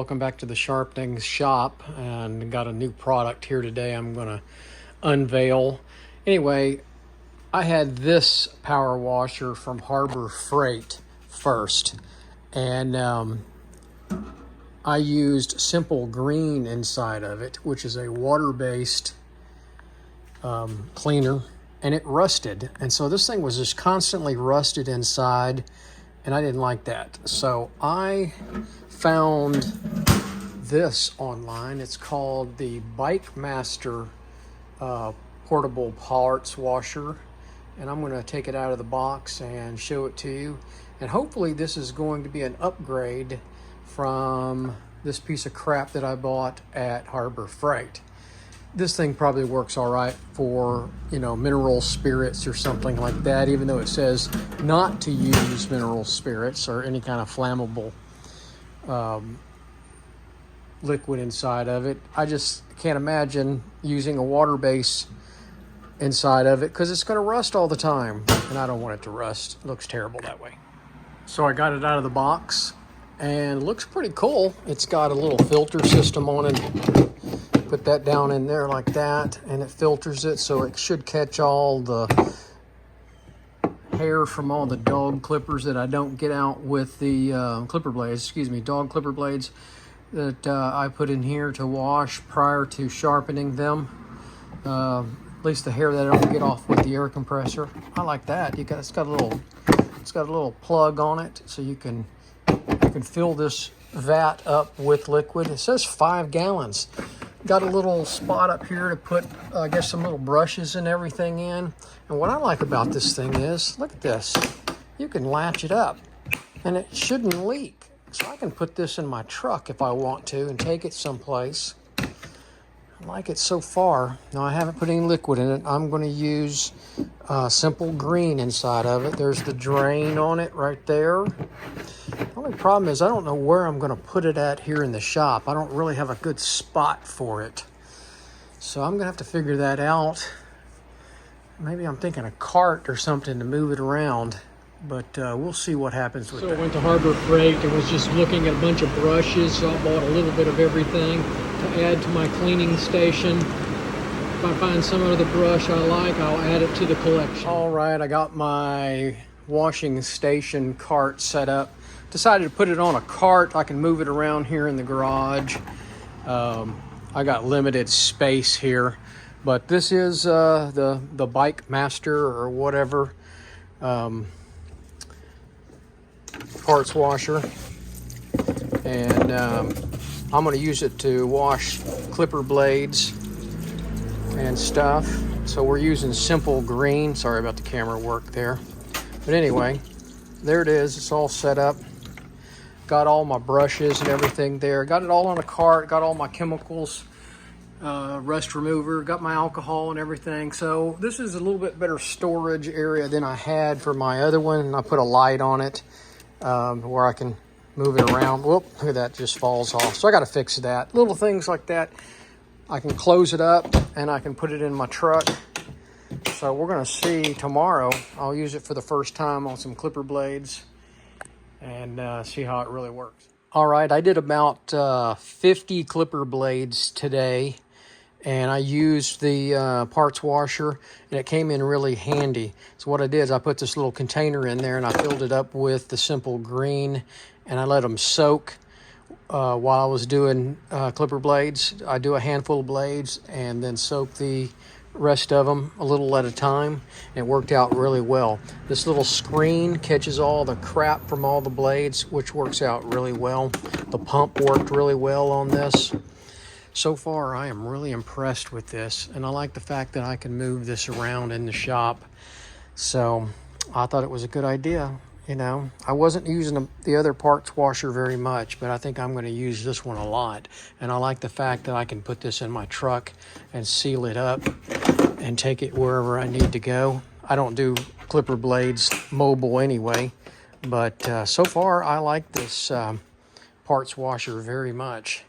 welcome back to the Sharpening shop, and got a new product here today I'm going to unveil. Anyway, I had this power washer from Harbor Freight first, and I used Simple Green inside of it, which is a water-based cleaner, and it rusted, and so this thing was just constantly rusted inside, and I didn't like that. So I found this online. It's called the BikeMaster portable parts washer, and I'm going to take it out of the box and show it to you, and hopefully this is going to be an upgrade from this piece of crap that I bought at Harbor Freight. This thing probably works all right for, mineral spirits or something like that, even though it says not to use mineral spirits or any kind of flammable liquid inside of it. I just can't imagine using a water base inside of it because it's going to rust all the time, and I don't want it to rust. It looks terrible that way. So I got it out of the box, and it looks pretty cool. It's got a little filter system on it. Put that down in there like that, and it filters it, so it should catch all the hair from all the dog clippers that I don't get out with the dog clipper blades that I put in here to wash prior to sharpening them. At least the hair that I don't get off with the air compressor. I like that. It's got a little plug on it, so you can fill this vat up with liquid. It says 5 gallons. Got a little spot up here to put, I guess, some little brushes and everything in. And what I like about this thing is, look at this. You can latch it up, and it shouldn't leak. So I can put this in my truck if I want to and take it someplace. I like it so far. Now, I haven't put any liquid in it. I'm going to use Simple Green inside of it. There's the drain on it right there. The only problem is I don't know where I'm going to put it at here in the shop. I don't really have a good spot for it. So I'm going to have to figure that out. Maybe I'm thinking a cart or something to move it around. But we'll see what happens with that. So I went to Harbor Freight and was just looking at a bunch of brushes. So I bought a little bit of everything to add to my cleaning station. If I find some other brush I like, I'll add it to the collection. All right, I got my washing station cart set up. Decided to put it on a cart. I can move it around here in the garage. I got limited space here, but this is the BikeMaster or whatever parts washer, and I'm going to use it to wash clipper blades and stuff. So we're using Simple Green. Sorry about the camera work there, but anyway, there it is. It's all set up. Got all my brushes and everything there. Got it all on a cart. Got all my chemicals, rust remover. Got my alcohol and everything. So this is a little bit better storage area than I had for my other one. And I put a light on it where I can move it around. Whoop, look at that, just falls off. So I got to fix that. Little things like that. I can close it up and I can put it in my truck. So we're going to see tomorrow. I'll use it for the first time on some clipper blades and see how it really works. All right, I did about 50 clipper blades today, and I used the parts washer, and it came in really handy. So what I did is I put this little container in there, and I filled it up with the Simple Green, and I let them soak while I was doing clipper blades. I do a handful of blades and then soak the rest of them a little at a time, and it worked out really well. This little screen catches all the crap from all the blades, which works out really well. The pump worked really well on this. So far, I am really impressed with this, and I like the fact that I can move this around in the shop. So I thought it was a good idea. I wasn't using the other parts washer very much, but I think I'm going to use this one a lot. And I like the fact that I can put this in my truck and seal it up and take it wherever I need to go. I don't do clipper blades mobile anyway, but so far I like this parts washer very much.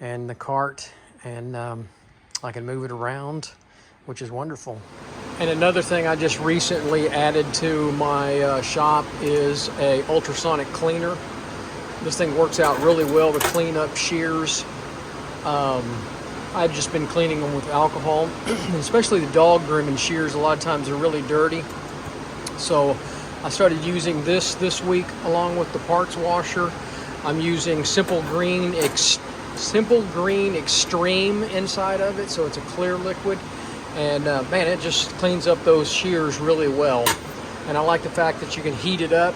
And the cart, and I can move it around, which is wonderful. And another thing I just recently added to my shop is a ultrasonic cleaner. This thing works out really well to clean up shears. I've just been cleaning them with alcohol, especially the dog grooming shears. A lot of times they're really dirty. So I started using this week along with the parts washer. I'm using Simple Green Extreme inside of it, so it's a clear liquid. And man, it just cleans up those shears really well. And I like the fact that you can heat it up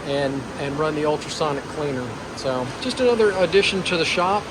and run the ultrasonic cleaner. So just another addition to the shop.